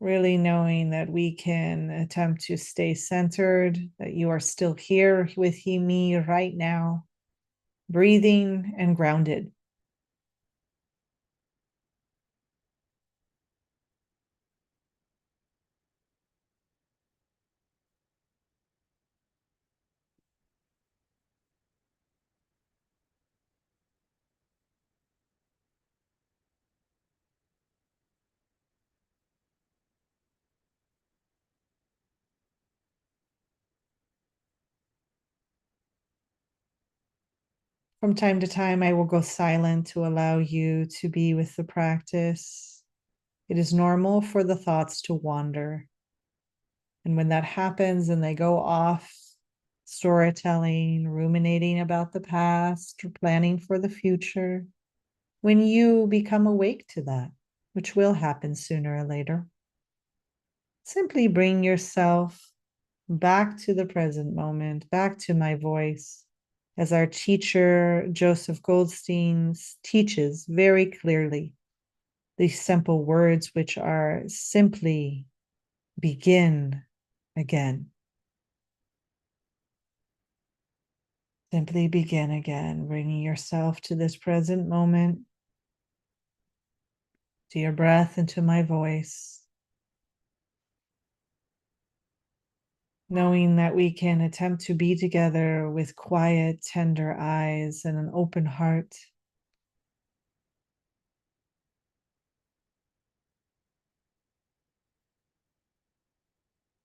Really knowing that we can attempt to stay centered, that you are still here with me right now, breathing and grounded. From time to time, I will go silent to allow you to be with the practice. It is normal for the thoughts to wander. And when that happens and they go off, storytelling, ruminating about the past, or planning for the future, when you become awake to that, which will happen sooner or later, simply bring yourself back to the present moment, back to my voice, as our teacher, Joseph Goldstein, teaches very clearly these simple words, which are simply begin again. Simply begin again, bringing yourself to this present moment, to your breath and to my voice, knowing that we can attempt to be together with quiet, tender eyes and an open heart.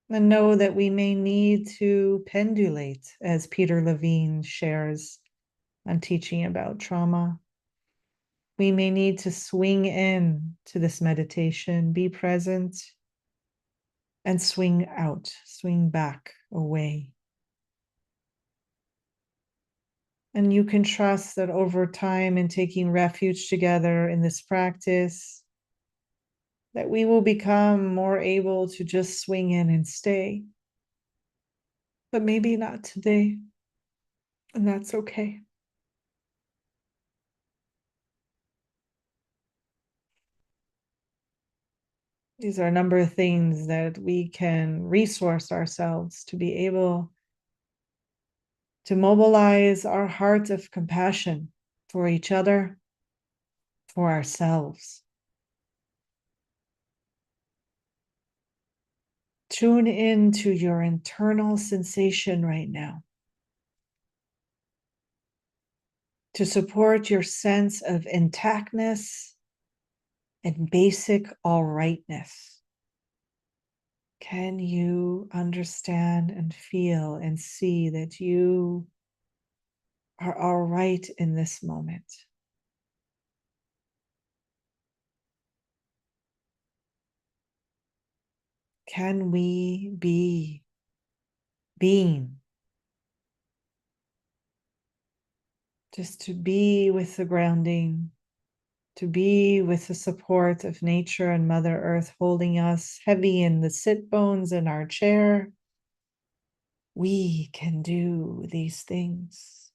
And know that we may need to pendulate, as Peter Levine shares on teaching about trauma. We may need to swing in to this meditation, be present, and swing out, swing back, away. And you can trust that over time in taking refuge together in this practice, that we will become more able to just swing in and stay. but maybe not today, and that's okay. These are a number of things that we can resource ourselves to be able to mobilize our heart of compassion for each other, for ourselves. Tune in to your internal sensation right now to support your sense of intactness and basic all rightness. Can you understand and feel and see that you are all right in this moment? Can we be being? Just to be with the grounding, to be with the support of nature and Mother Earth holding us heavy in the sit bones in our chair. We can do these things.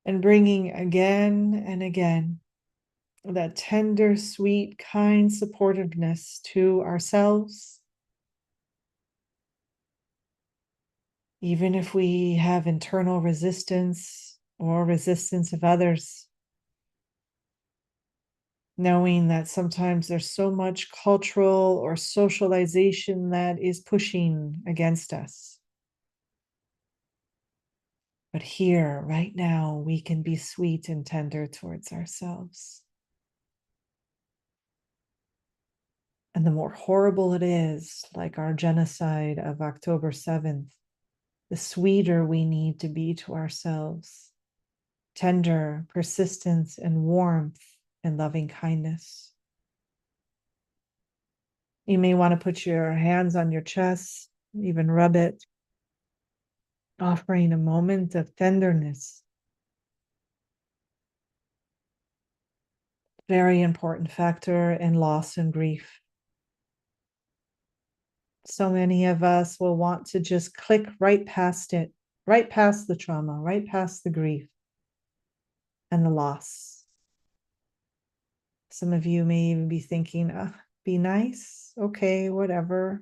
And bringing again and again that tender, sweet, kind supportiveness to ourselves. Even if we have internal resistance or resistance of others, knowing that sometimes there's so much cultural or socialization that is pushing against us. But here, right now, we can be sweet and tender towards ourselves. And the more horrible it is, like our genocide of October 7th, the sweeter we need to be to ourselves. Tender, persistence, and warmth and loving kindness. You may want to put your hands on your chest, even rub it, offering a moment of tenderness. Very important factor in loss and grief. So many of us will want to just click right past it, right past the trauma, right past the grief and the loss. Some of you may even be thinking, be nice, okay, whatever.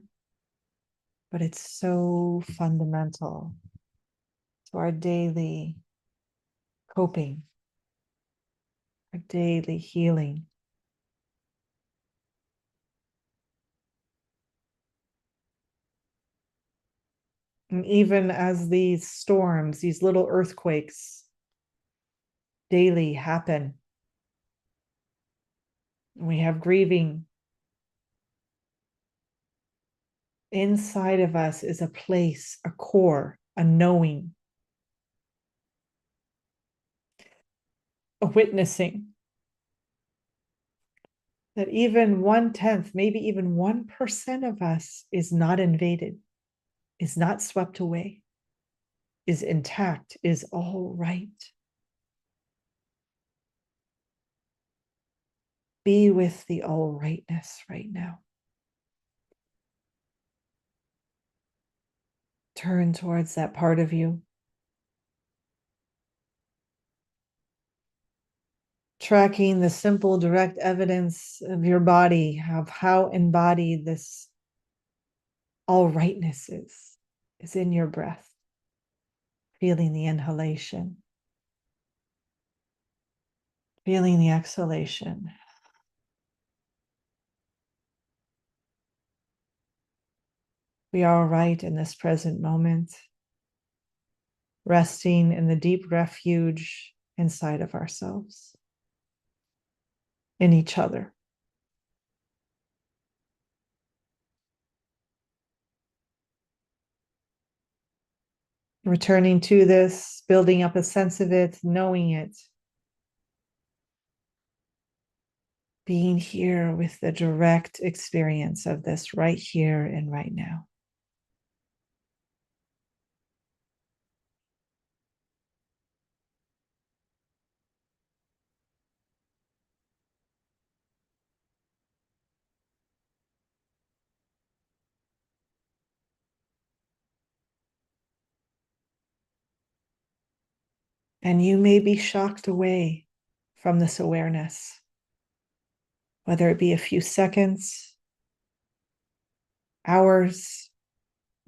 But it's so fundamental to our daily coping, our daily healing. And even as these storms, these little earthquakes daily happen, we have grieving. Inside of us is a place, a core, a knowing, a witnessing that even 1/10, maybe even 1% of us is not invaded, is not swept away, is intact, is all right. Be with the all rightness right now. Turn towards that part of you. Tracking the simple, direct evidence of your body, of how embodied this all rightness is in your breath. Feeling the inhalation, feeling the exhalation. We are all right in this present moment, resting in the deep refuge inside of ourselves, in each other. Returning to this, building up a sense of it, knowing it. Being here with the direct experience of this right here and right now. And you may be shocked away from this awareness, whether it be a few seconds, hours,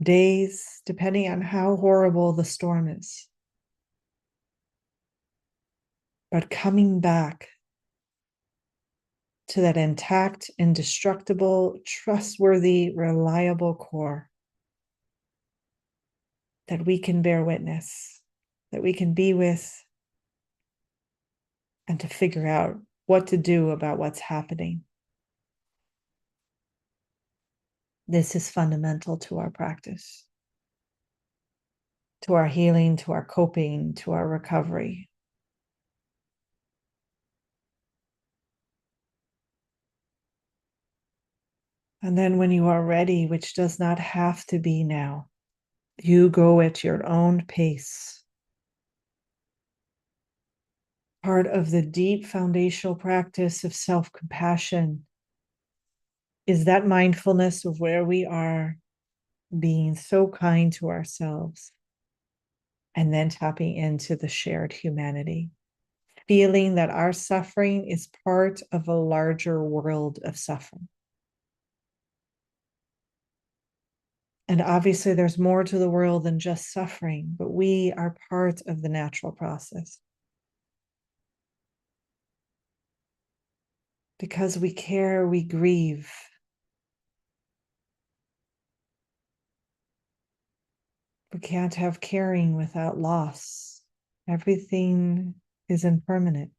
days, depending on how horrible the storm is. But coming back to that intact, indestructible, trustworthy, reliable core that we can bear witness, that we can be with, and to figure out what to do about what's happening. This is fundamental to our practice, to our healing, to our coping, to our recovery. And then when you are ready, which does not have to be now, you go at your own pace. Part of the deep foundational practice of self-compassion is that mindfulness of where we are, being so kind to ourselves, and then tapping into the shared humanity, feeling that our suffering is part of a larger world of suffering. And obviously, there's more to the world than just suffering, but we are part of the natural process. Because we care, we grieve. We can't have caring without loss. Everything is impermanent.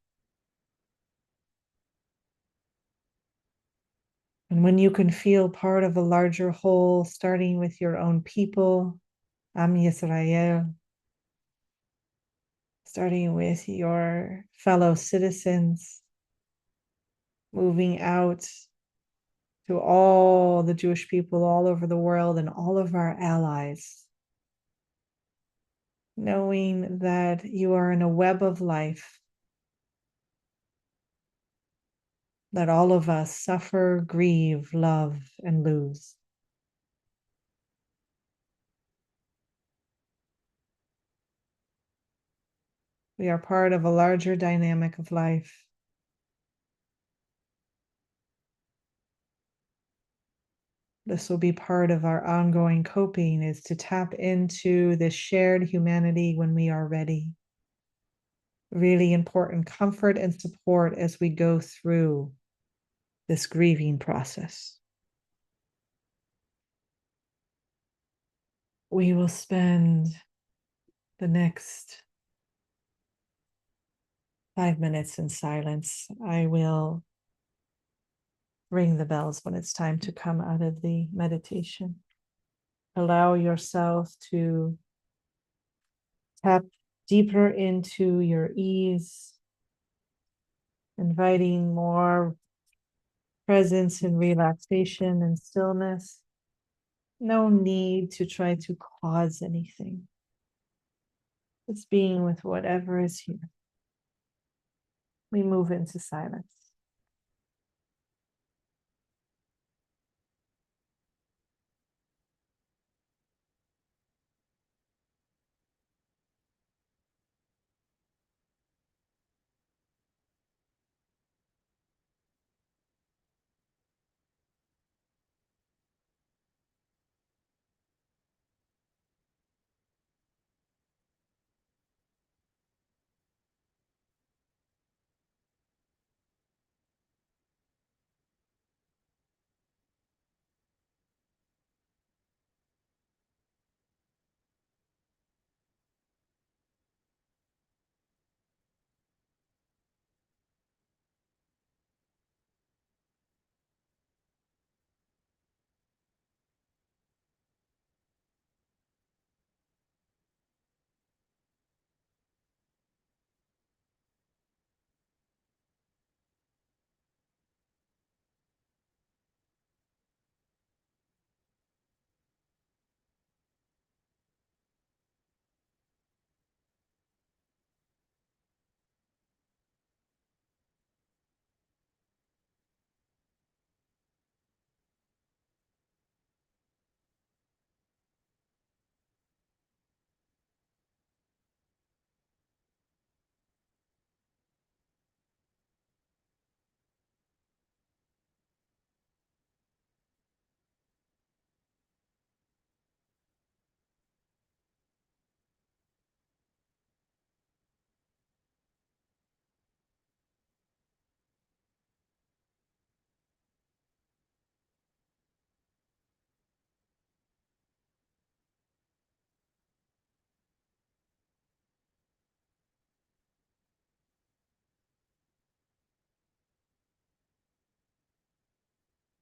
And when you can feel part of a larger whole, starting with your own people, Am Yisrael, starting with your fellow citizens, moving out to all the Jewish people all over the world and all of our allies, knowing that you are in a web of life, that all of us suffer, grieve, love, and lose. We are part of a larger dynamic of life. This will be part of our ongoing coping, is to tap into this shared humanity when we are ready. Really important comfort and support as we go through this grieving process. We will spend the next 5 minutes in silence. I will ring the bells when it's time to come out of the meditation. Allow yourself to tap deeper into your ease, inviting more presence and relaxation and stillness. No need to try to cause anything. It's being with whatever is here. We move into silence.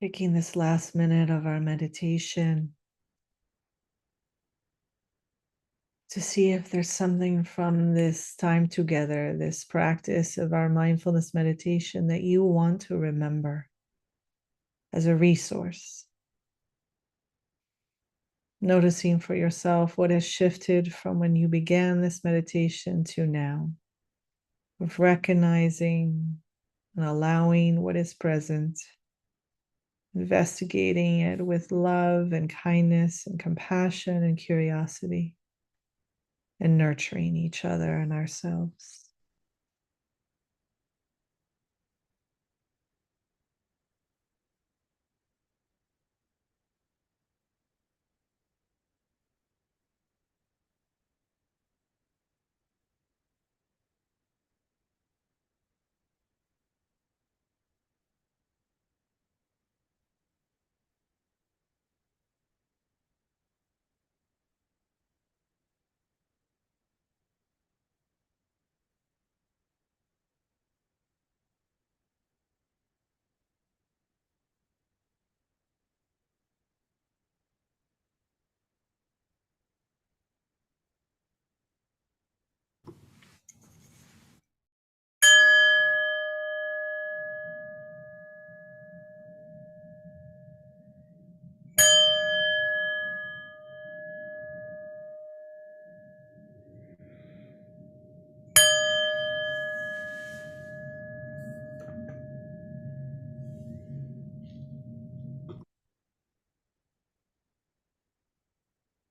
Taking this last minute of our meditation to see if there's something from this time together, this practice of our mindfulness meditation that you want to remember as a resource. Noticing for yourself what has shifted from when you began this meditation to now, of recognizing and allowing what is present, investigating it with love and kindness and compassion and curiosity, and nurturing each other and ourselves.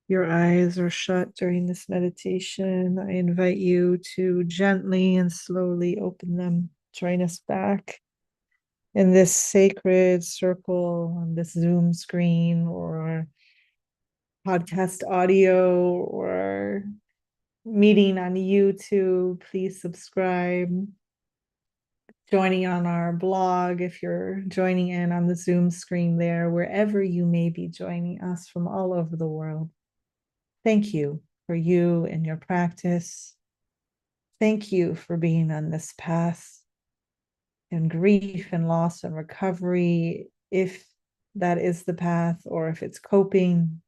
Your eyes are shut during this meditation. I invite you to gently and slowly open them. Join us back in this sacred circle on this Zoom screen or podcast audio or meeting on YouTube. Please subscribe. Joining on our blog, if you're joining in on the Zoom screen there, wherever you may be joining us from all over the world. Thank you for you and your practice. Thank you for being on this path in grief and loss and recovery, if that is the path, or if it's coping,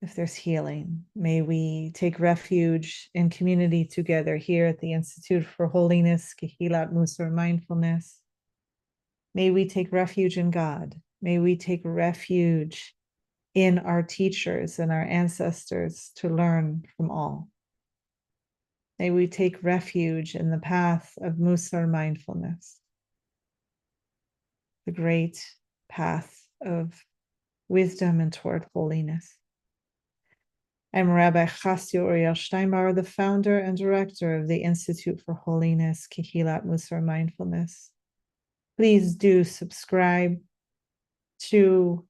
if there's healing. May we take refuge in community together here at the Institute for Holiness, Kehilat Mussar Mindfulness. May we take refuge in God. May we take refuge in our teachers and our ancestors to learn from all. May we take refuge in the path of Mussar mindfulness, the great path of wisdom and toward holiness. I'm Rabbi Chasya Uriel Steinbauer, the founder and director of the Institute for Holiness, Kehilat Mussar Mindfulness. Please do subscribe to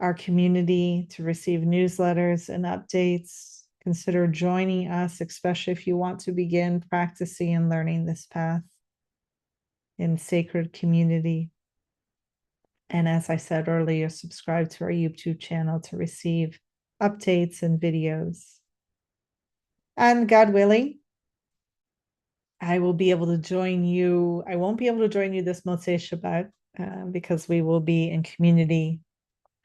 our community to receive newsletters and updates. Consider joining us, especially if you want to begin practicing and learning this path in sacred community. And as I said earlier, subscribe to our YouTube channel to receive updates and videos. And God willing, I will be able to join you. I won't be able to join you this Motzei Shabbat because we will be in community,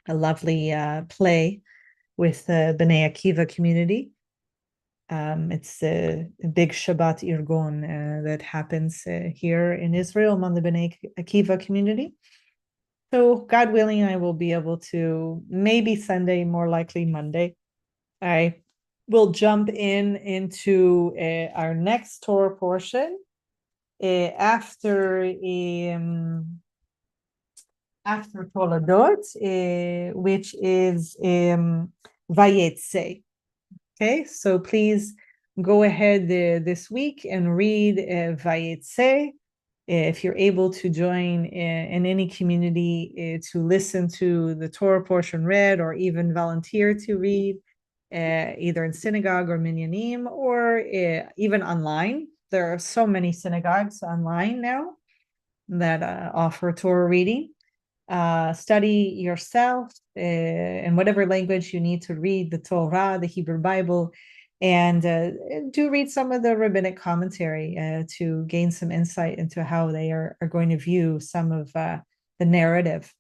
a lovely play with the Bnei Akiva community. It's a big Shabbat Irgun that happens here in Israel among the Bnei Akiva community. So God willing, I will be able to, maybe Sunday, more likely Monday. I will jump into our next Torah portion after TOLDOT, which is Vayetze. Okay, so please go ahead this week and read Vayetze. If you're able to join in any community to listen to the Torah portion read, or even volunteer to read, either in synagogue or minyanim, or even online. There are so many synagogues online now that offer Torah reading. Study yourself in whatever language you need to read the Torah, the Hebrew Bible, and do read some of the rabbinic commentary to gain some insight into how they are going to view some of narrative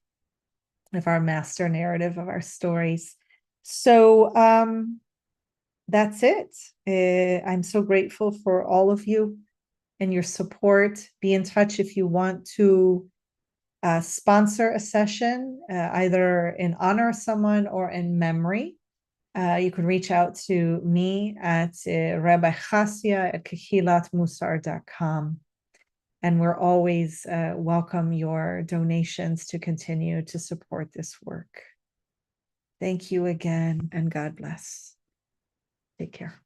of our master narrative of our stories. So that's it. I'm so grateful for all of you and your support. Be in touch if you want to sponsor a session, either in honor of someone or in memory. You can reach out to me at Rabbi Chasya at kehilatmussar.com. And we're always welcome your donations to continue to support this work. Thank you again, and God bless. Take care.